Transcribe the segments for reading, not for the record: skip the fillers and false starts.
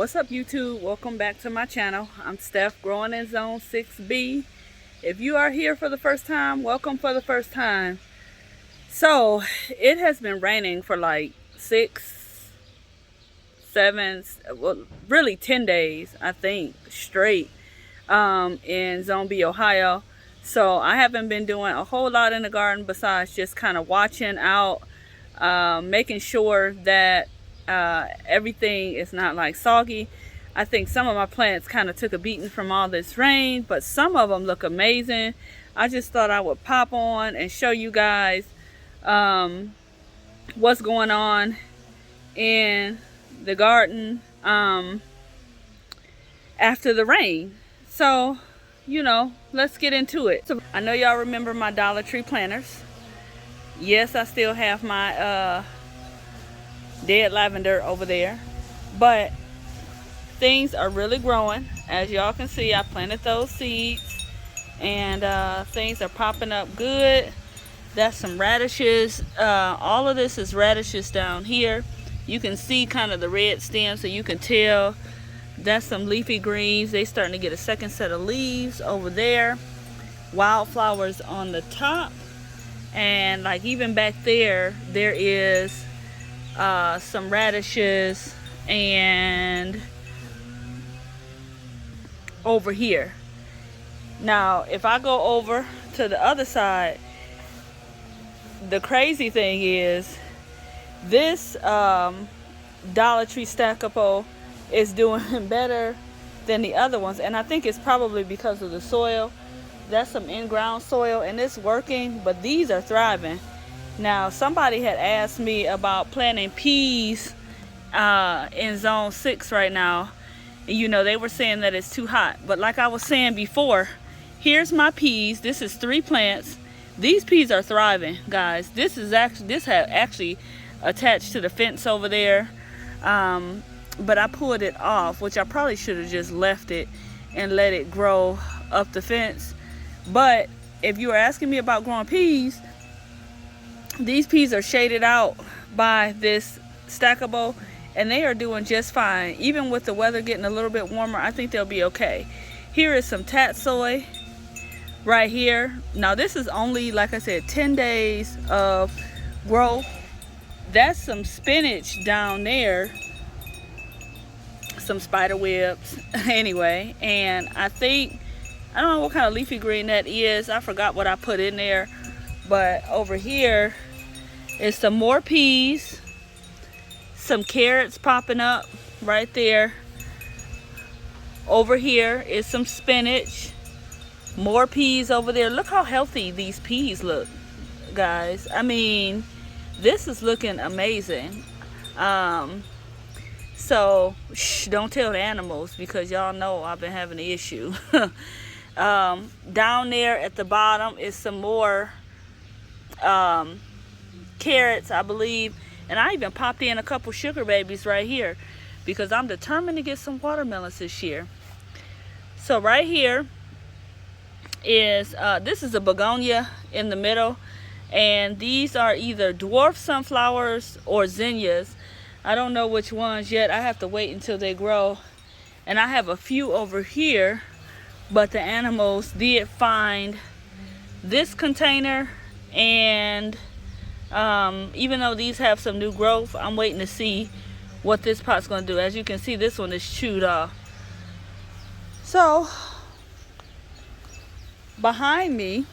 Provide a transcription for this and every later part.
What's up, YouTube? Welcome back to my channel. I'm Steph, growing in zone 6B. If you are here for the first time, welcome for the first time. So it has been raining for like 6, 7, well really 10 days I think straight in zone B, Ohio. So I haven't been doing a whole lot in the garden besides just kind of watching out, making sure that everything is not like soggy. I think some of my plants kind of took a beating from all this rain, but some of them look amazing. I just thought I would pop on and show you guys what's going on in the garden after the rain. So, you know, let's get into it. So I know y'all remember my Dollar Tree planters. Yes, I still have my dead lavender over there, but things are really growing. As y'all can see, I planted those seeds and things are popping up good. That's some radishes. All of this is radishes down here. You can see kind of the red stem, so you can tell that's some leafy greens. They starting to get a second set of leaves over there. Wildflowers on the top, and like even back there is some radishes, and over here. Now if I go over to the other side, the crazy thing is this Dollar Tree stackable is doing better than the other ones, and I think it's probably because of the soil. That's some in-ground soil and it's working, but these are thriving. Now somebody had asked me about planting peas in zone 6 right now. You know, they were saying that it's too hot, but like I was saying before, here's my peas. This is 3 plants. These peas are thriving, guys. This had actually attached to the fence over there, but I pulled it off, which I probably should have just left it and let it grow up the fence. But if you were asking me about growing peas, these peas are shaded out by this stackable, and they are doing just fine. Even with the weather getting a little bit warmer, I think they'll be okay. Here is some tatsoi right here. Now this is only, like I said, 10 days of growth. That's some spinach down there, some spider webs anyway. And I don't know what kind of leafy green that is. I forgot what I put in there. But over here is some more peas, some carrots popping up right there. Over here is some spinach, more peas over there. Look how healthy these peas look, guys. I mean, this is looking amazing. So don't tell the animals, because y'all know I've been having an issue. Down there at the bottom is some more carrots, I believe, and I even popped in a couple sugar babies right here because I'm determined to get some watermelons this year. So right here is this is a begonia in the middle, and these are either dwarf sunflowers or zinnias. I don't know which ones yet. I have to wait until they grow. And I have a few over here, but the animals did find this container, and even though these have some new growth, I'm waiting to see what this pot's going to do. As you can see, this one is chewed off. So behind me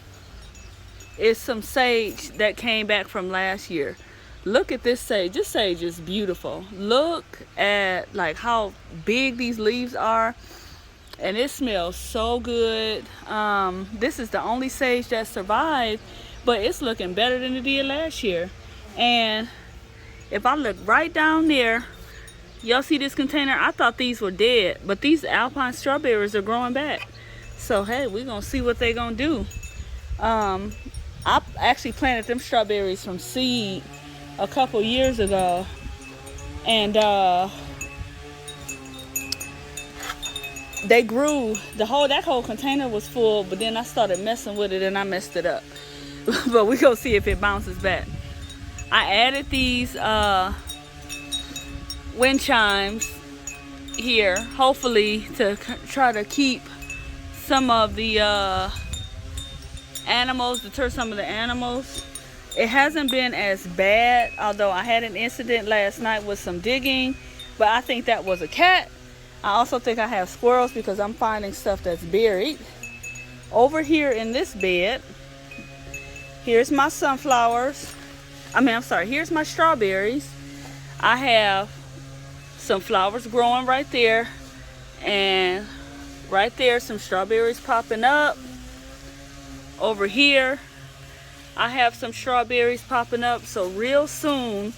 is some sage that came back from last year. Look at this sage. This sage is beautiful. Look at like how big these leaves are, and it smells so good. This is the only sage that survived, but it's looking better than it did last year. And if I look right down there, y'all see this container? I thought these were dead, but these alpine strawberries are growing back. So hey, we're gonna see what they're gonna do. I actually planted them strawberries from seed a couple years ago, and they grew. That whole container was full, but then I started messing with it and I messed it up. But we gonna see if it bounces back. I added these wind chimes here, hopefully to try to keep some of the animals, deter some of the animals. It hasn't been as bad, although I had an incident last night with some digging, but I think that was a cat. I also think I have squirrels because I'm finding stuff that's buried. Over here in this bed, here's my sunflowers. Here's my strawberries. I have some flowers growing right there, and right there some strawberries popping up. Over here I have some strawberries popping up, so real soon,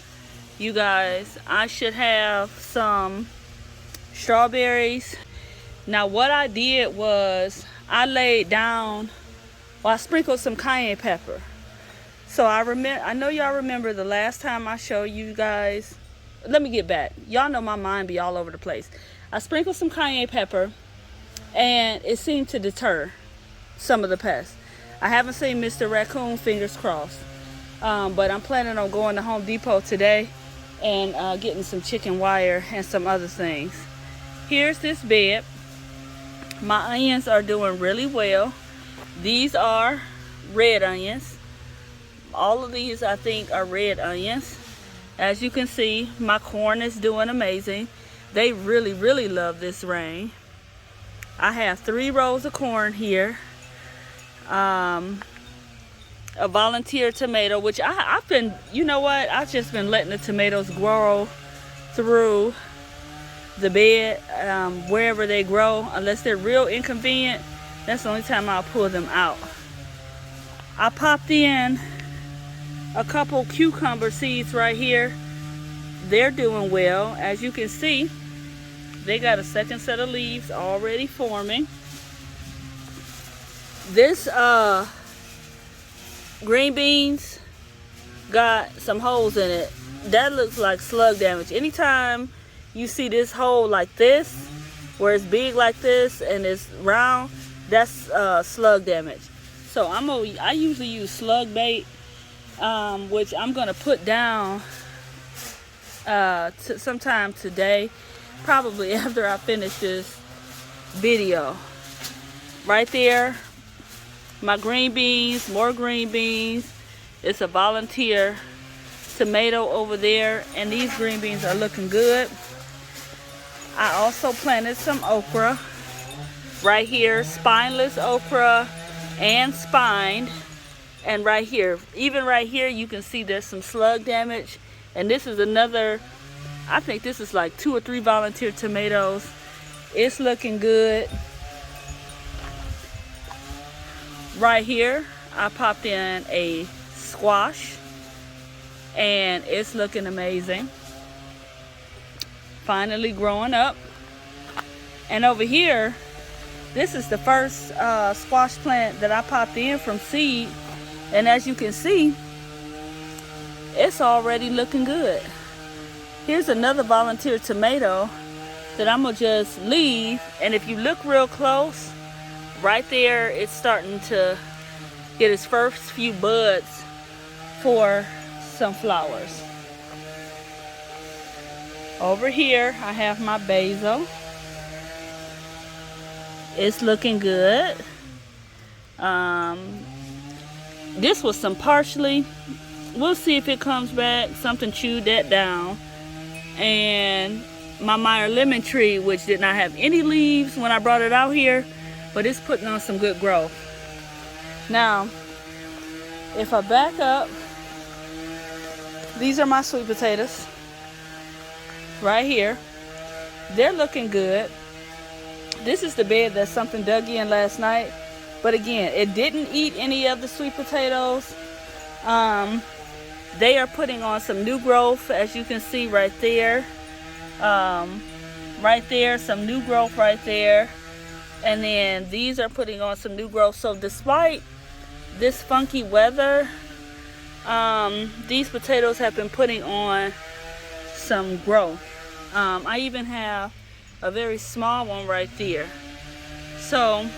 you guys, I should have some strawberries. Now what I did was I laid down, I sprinkled some cayenne pepper. So I know y'all remember the last time I showed you guys. Let me get back. Y'all know my mind be all over the place. I sprinkled some cayenne pepper, and it seemed to deter some of the pests. I haven't seen Mr. Raccoon, fingers crossed. But I'm planning on going to Home Depot today and getting some chicken wire and some other things. Here's this bed. My onions are doing really well. These are red onions. All of these, I think, are red onions. As you can see, my corn is doing amazing. They really, really love this rain. I have 3 rows of corn here. A volunteer tomato, which I've been, you know what? I've just been letting the tomatoes grow through the bed, wherever they grow, unless they're real inconvenient. That's the only time I'll pull them out. I popped in a couple cucumber seeds right here. They're doing well. As you can see, they got a second set of leaves already forming. This green beans got some holes in it. That looks like slug damage. Anytime you see this hole like this, where it's big like this and it's round, that's slug damage. So I usually use slug bait, which I'm gonna put down sometime today, probably after I finish this video. Right there, my green beans, more green beans. It's a volunteer tomato over there, and these green beans are looking good. I also planted some okra right here, spineless okra and spined. And right here, even right here, you can see there's some slug damage. And this is another, I think this is like 2 or 3 volunteer tomatoes. It's looking good. Right here, I popped in a squash, and it's looking amazing. Finally growing up. And over here, this is the first squash plant that I popped in from seed. And as you can see, it's already looking good. Here's another volunteer tomato that I'm gonna just leave. And if you look real close, right there, it's starting to get its first few buds for some flowers. Over here, I have my basil. It's looking good. This was some parsley. We'll see if it comes back. Something chewed that down. And my Meyer lemon tree, which did not have any leaves when I brought it out here, but it's putting on some good growth. Now, if I back up, these are my sweet potatoes right here. They're looking good. This is the bed that something dug in last night, but again, it didn't eat any of the sweet potatoes. They are putting on some new growth, as you can see right there. Right there, some new growth right there. And then these are putting on some new growth. So despite this funky weather, these potatoes have been putting on some growth. I even have a very small one right there. So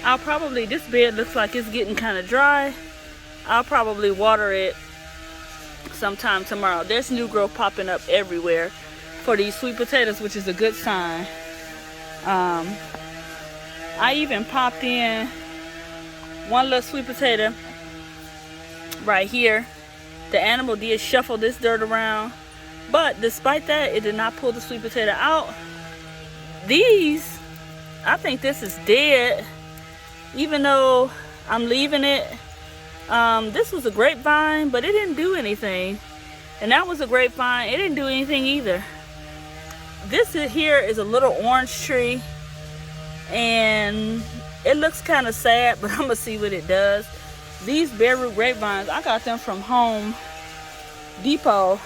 I'll probably, this bed looks like it's getting kind of dry. I'll probably water it sometime tomorrow. There's new growth popping up everywhere. for these sweet potatoes, which is a good sign. I even popped in one little sweet potato right here. The animal did shuffle this dirt around, but despite that, it did not pull the sweet potato out. These, I think this is dead, even though I'm leaving it. This was a grapevine, but it didn't do anything. And that was a grapevine, it didn't do anything either. This here is a little orange tree, and it looks kind of sad, but I'm gonna see what it does. These bare root grapevines, I got them from Home Depot,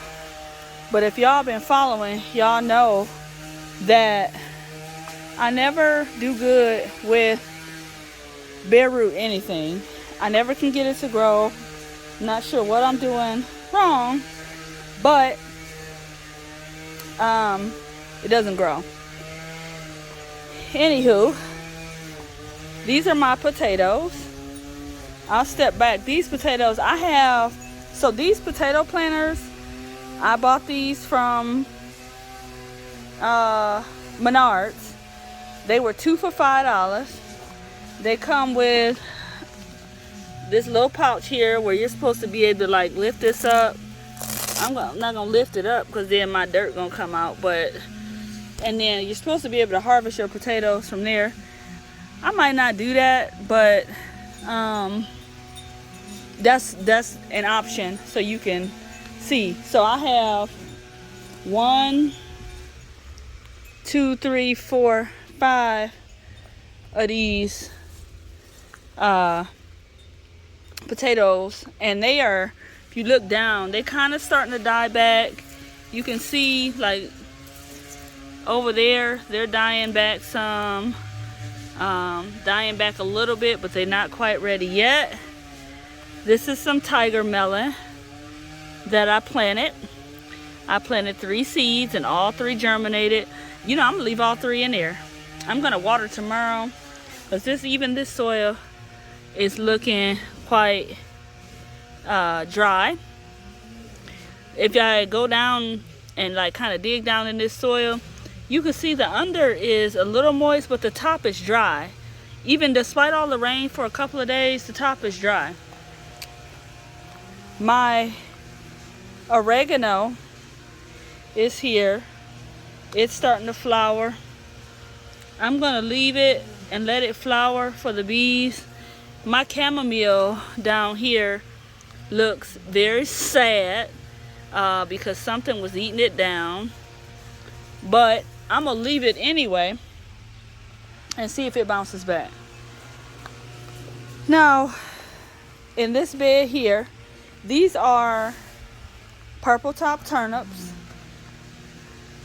but if y'all been following, y'all know that I never do good with bare root anything. I never can get it to grow. Not sure what I'm doing wrong, but it doesn't grow. Anywho, these are my potatoes. I'll step back. These potatoes I have, so these potato planters, I bought these from Menards. They were 2 for $5. They come with this little pouch here where you're supposed to be able to like lift this up. I'm not gonna lift it up because then my dirt gonna come out, and then you're supposed to be able to harvest your potatoes from there. I might not do that, but that's an option so you can see. So I have 1, 2, 3, 4, 5 of these potatoes, and they are, if you look down, they kind of starting to die back. You can see like over there they're dying back some, dying back a little bit, but they're not quite ready yet. This is some tiger melon that I planted. I planted 3 seeds and all 3 germinated. You know, I'm gonna leave all 3 in there. I'm gonna water tomorrow because this soil is looking quite dry. If I go down and like kind of dig down in this soil, you can see the under is a little moist, but the top is dry. Even despite all the rain for a couple of days, the top is dry. My oregano is here. It's starting to flower. I'm gonna leave it and let it flower for the bees. My chamomile down here looks very sad because something was eating it down, but I'm gonna leave it anyway and see if it bounces back. Now in this bed here, these are purple top turnips.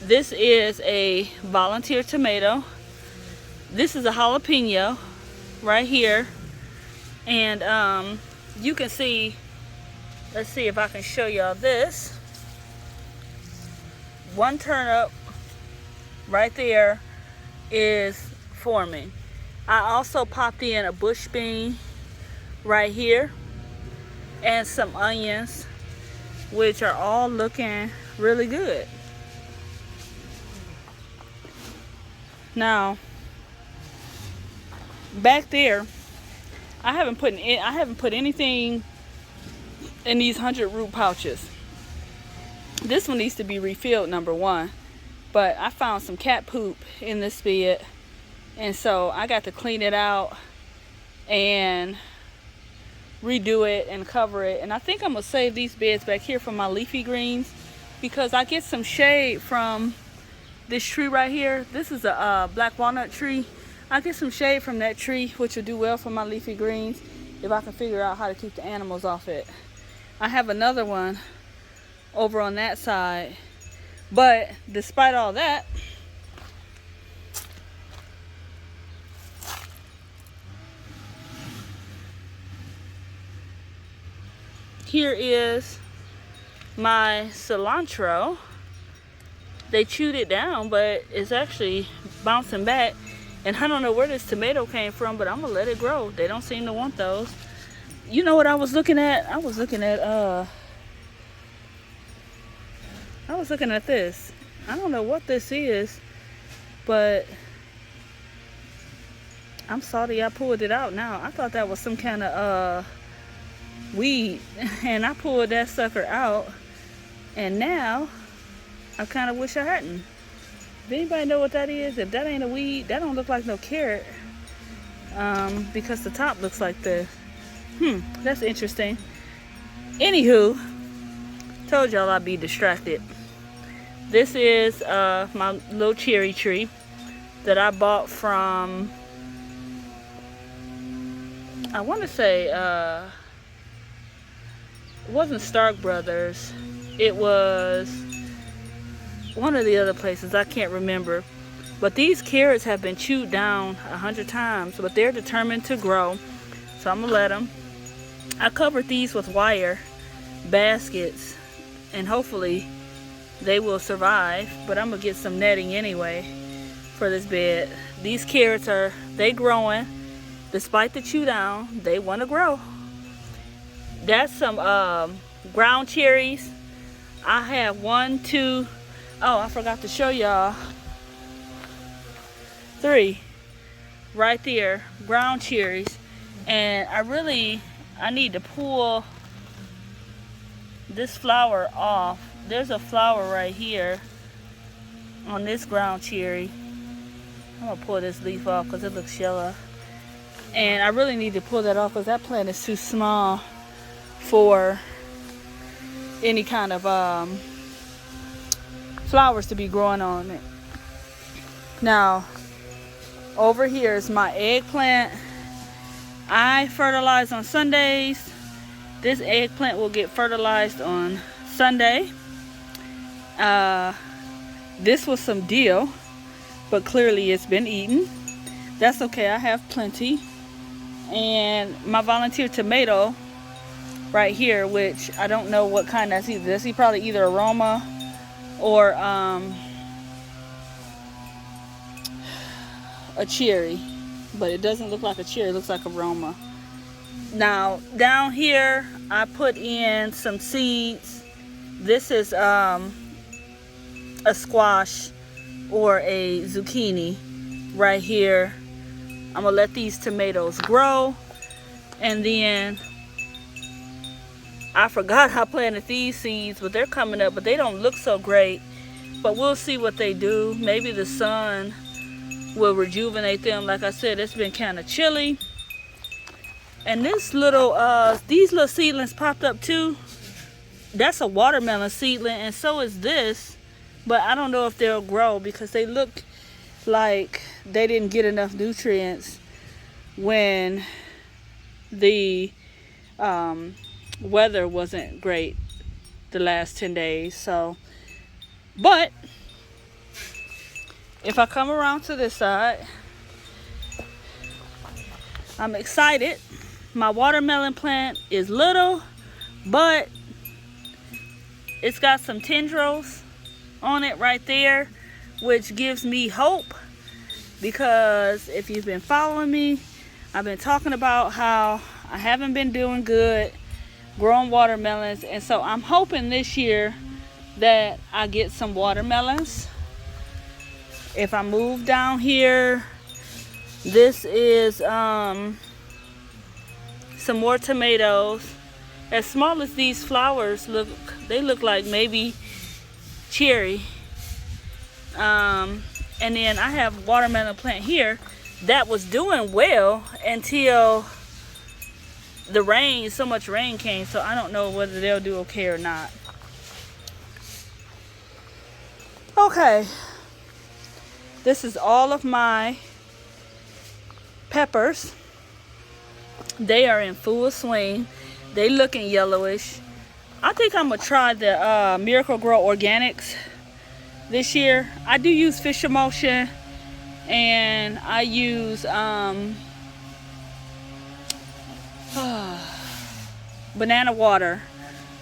This is a volunteer tomato. This is a jalapeno right here. And you can see, let's see if I can show y'all this. One turnip right there is forming. I also popped in a bush bean right here and some onions, which are all looking really good. Now back there, I haven't put anything in these 100 root pouches. This one needs to be refilled, number one, but I found some cat poop in this bed, and so I got to clean it out and redo it and cover it. And I think I'm gonna save these beds back here for my leafy greens, because I get some shade from this tree right here. This is a black walnut tree. I get some shade from that tree, which will do well for my leafy greens if I can figure out how to keep the animals off it. I have another one over on that side, but despite all that, here is my cilantro. They chewed it down, but it's actually bouncing back. And I don't know where this tomato came from, but I'm gonna let it grow. They don't seem to want those. You know what I was looking at? I was looking at this. I don't know what this is, but I'm sorry I pulled it out now. I thought that was some kind of weed, and I pulled that sucker out, and now I kind of wish I hadn't. Does anybody know what that is? If that ain't a weed, that don't look like no carrot, because the top looks like this. That's interesting. Anywho, told y'all I'd be distracted. This is my little cherry tree that I bought from, I want to say, it wasn't Stark Brothers. It was one of the other places. I can't remember. But these carrots have been chewed down 100 times, but they're determined to grow. So I'm going to let them. I covered these with wire baskets, and hopefully they will survive. But I'm going to get some netting anyway for this bed. These carrots they growing. Despite the chew down, they want to grow. That's some ground cherries. I have 1, 2, oh, I forgot to show y'all. 3 right there, ground cherries. And I need to pull this flower off. There's a flower right here on this ground cherry. I'm gonna pull this leaf off because it looks yellow. And I really need to pull that off because that plant is too small for any kind of flowers to be growing on it. Now, over here is my eggplant. I fertilize on Sundays. This eggplant will get fertilized on Sunday. This was some dill, but clearly it's been eaten. That's okay, I have plenty. And my volunteer tomato right here, which I don't know what kind that's either. That's probably either aroma or a cherry, but it doesn't look like a cherry, it looks like aroma. Now down here I put in some seeds. This is a squash or a zucchini right here. I'm gonna let these tomatoes grow, and then I forgot I planted these seeds, but they're coming up, but they don't look so great. But we'll see what they do. Maybe the sun will rejuvenate them. Like I said, it's been kind of chilly. And this little, these little seedlings popped up too. That's a watermelon seedling, and so is this. But I don't know if they'll grow because they look like they didn't get enough nutrients when the weather wasn't great the last 10 days. So, but if I come around to this side, I'm excited. My watermelon plant is little, but it's got some tendrils on it right there, which gives me hope, because if you've been following me, I've been talking about how I haven't been doing good growing watermelons, and so I'm hoping this year that I get some watermelons. If I move down here, this is some more tomatoes. As small as these flowers look, they look like maybe cherry. And then I have watermelon plant here that was doing well until the rain, so much rain came, so I don't know whether they'll do okay or not. Okay, this is all of my peppers. They are in full swing. They looking yellowish. I think I'm gonna try the Miracle Grow Organics this year. I do use fish emulsion, and I use banana water,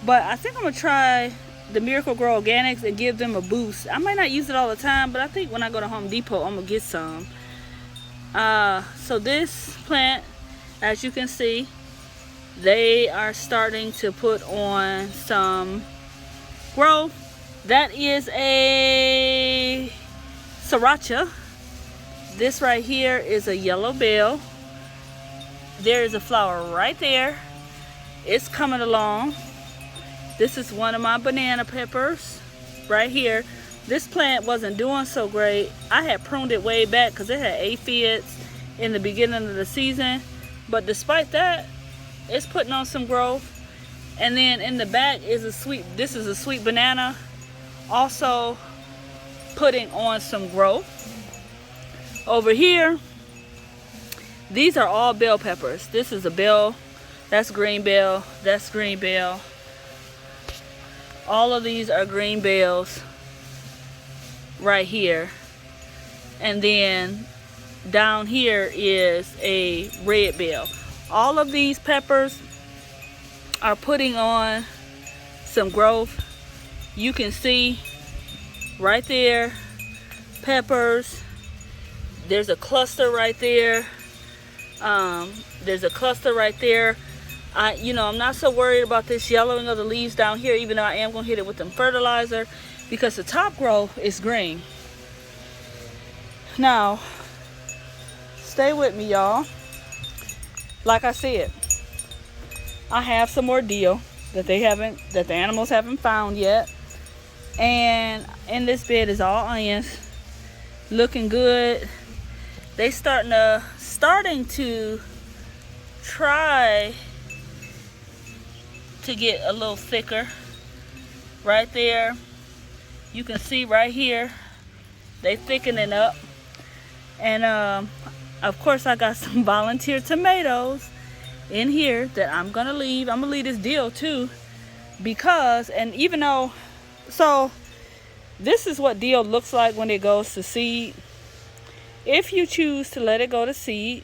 but I think I'm gonna try the Miracle Grow Organics and give them a boost. I might not use it all the time, but I think when I go to Home Depot, I'm gonna get some. So this plant, as you can see, they are starting to put on some growth. That is a sriracha. This right here is a yellow bell. There is a flower right there. It's coming along. This is one of my banana peppers right here. This plant wasn't doing so great. I had pruned it way back because it had aphids in the beginning of the season. But despite that, it's putting on some growth. And then in the back is this is a sweet banana, also putting on some growth. Over here, these are all bell peppers. This is a bell, that's green bell, that's green bell. All of these are green bells right here. And then down here is a red bell. All of these peppers are putting on some growth. You can see right there, peppers. There's a cluster right there. There's a cluster right there. I'm not so worried about this yellowing of the leaves down here, even though I am gonna hit it with some fertilizer because the top growth is green. Now, stay with me, y'all. Like I said, I have some more deal that the animals haven't found yet. And in this bed is all onions, looking good. They starting to try to get a little thicker. Right there, you can see right here, they thickening up. And of course I got some volunteer tomatoes in here that I'm gonna leave. I'm gonna leave this deal too, because, and even though, so this is what deal looks like when it goes to seed. If you choose to let it go to seed,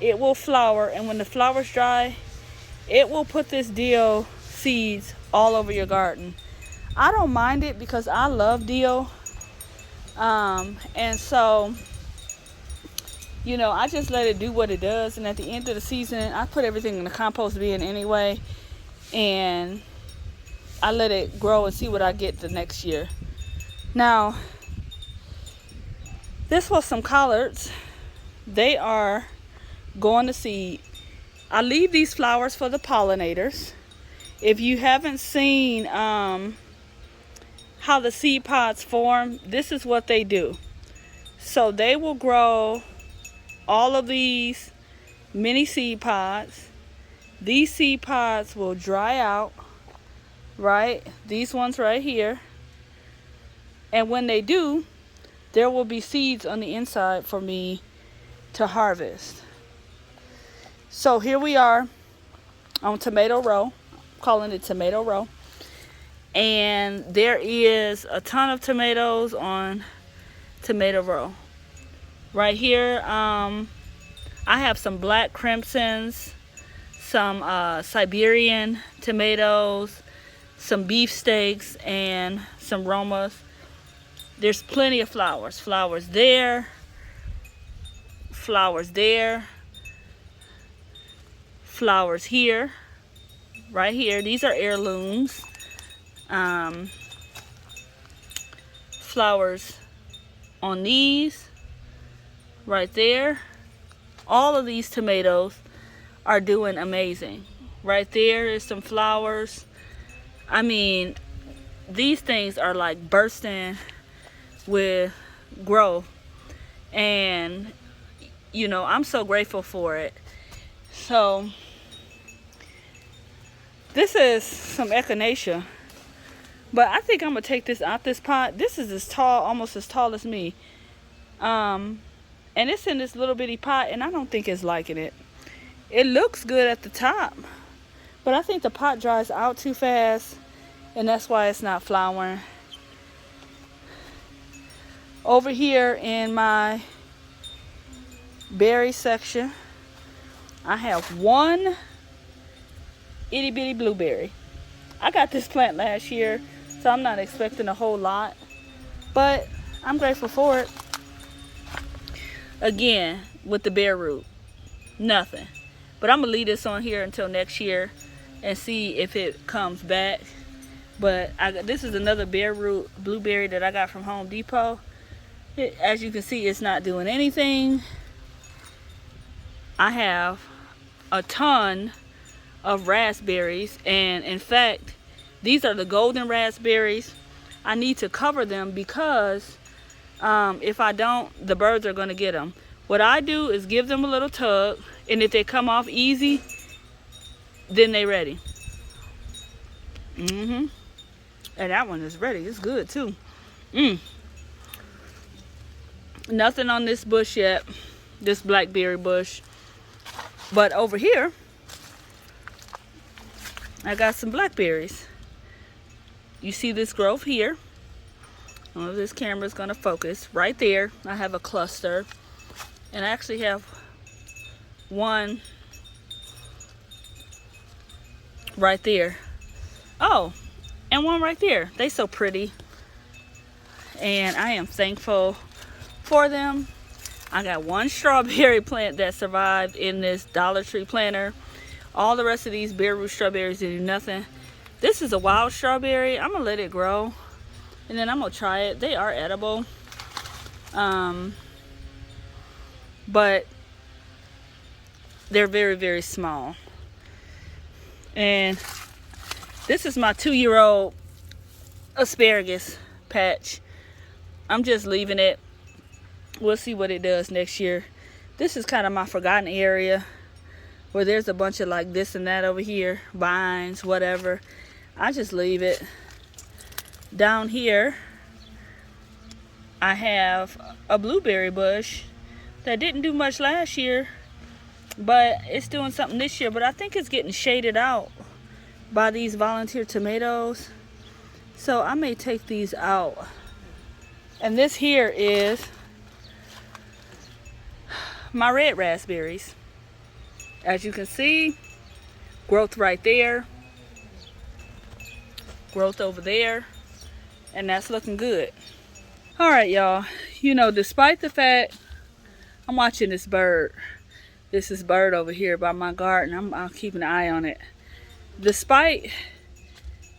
it will flower, and when the flowers dry, it will put this deal seeds all over your garden. I don't mind it because I love deal, and so I just let it do what it does. And at the end of the season, I put everything in the compost bin anyway, and I let it grow and see what I get the next year. Now, this was some collards. They are going to seed. I leave these flowers for the pollinators. If you haven't seen how the seed pods form, this is what they do. So they will grow all of these mini seed pods. These seed pods will dry out, right? These ones right here. And when they do, there will be seeds on the inside for me to harvest. So here we are on tomato row, calling it tomato row. And there is a ton of tomatoes on tomato row. Right here, I have some black crimsons, some Siberian tomatoes, some beefsteaks, and some Romas. There's plenty of flowers. Flowers there, flowers there, flowers here, right here. These are heirlooms. Flowers on these, right there. All of these tomatoes are doing amazing. Right there is some flowers. I mean, these things are like bursting with growth, and I'm so grateful for it. So this is some echinacea, but I think I'm gonna take this out this pot. This is as tall, almost as tall as me, and it's in this little bitty pot, and I don't think it's liking it. It looks good at the top, but I think the pot dries out too fast, and that's why it's not flowering. Over here in my berry section, I have one itty bitty blueberry. I got this plant last year, so I'm not expecting a whole lot, but I'm grateful for it. Again, with the bare root, nothing. But I'm gonna leave this on here until next year and see if it comes back. But this is another bare root blueberry that I got from Home Depot. As you can see, it's not doing anything. I have a ton of raspberries, and in fact, these are the golden raspberries. I need to cover them because if I don't, the birds are going to get them. What I do is give them a little tug, and if they come off easy, then they ready. And that one is ready. It's good too. Nothing on this bush yet, this blackberry bush. But over here, I got some blackberries. You see this growth here. I don't know if this camera's gonna focus. Right there, I have a cluster. And I actually have one right there. Oh, and one right there. They so pretty. And I am thankful for them. I got one strawberry plant that survived in this Dollar Tree planter. All the rest of these bare root strawberries do nothing. This is a wild strawberry. I'm gonna let it grow and then I'm gonna try it. They are edible. But they're very, very small. And this is my 2-year-old asparagus patch. I'm just leaving it. We'll see what it does next year. This is kind of my forgotten area where there's a bunch of like this and that over here, vines, whatever. I just leave it. Down here, I have a blueberry bush that didn't do much last year, but it's doing something this year. But I think it's getting shaded out by these volunteer tomatoes. So I may take these out. And this here is my red raspberries. As you can see, growth right there, growth over there, and that's looking good. All right, y'all, you know, despite the fact I'm watching this bird, this is bird over here by my garden, I'm keeping an eye on it. Despite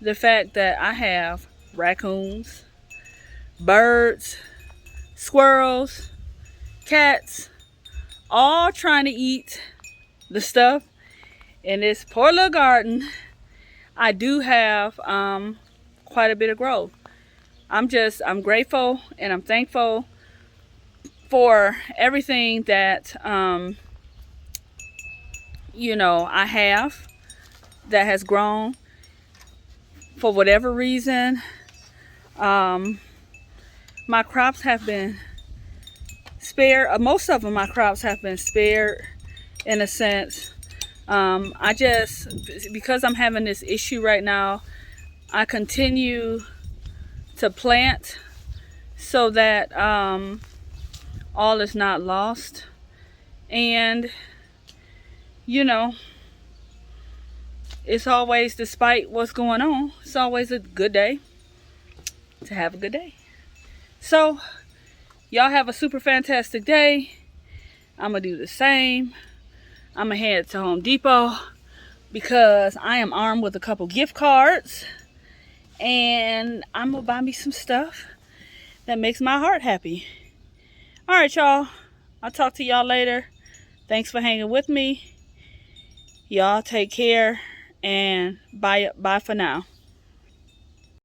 the fact that I have raccoons, birds, squirrels, cats, all trying to eat the stuff in this poor little garden, I do have quite a bit of growth. I'm grateful and I'm thankful for everything that you know, I have that has grown. For whatever reason, my crops have been spared. Most of them, my crops have been spared in a sense. Because I'm having this issue right now, I continue to plant so that all is not lost. And you know, it's always, despite what's going on, it's always a good day to have a good day. So y'all have a super fantastic day. I'm gonna do the same. I'm gonna head to Home Depot because I am armed with a couple gift cards and I'm gonna buy me some stuff that makes my heart happy. All right, y'all, I'll talk to y'all later. Thanks for hanging with me. Y'all take care and bye for now.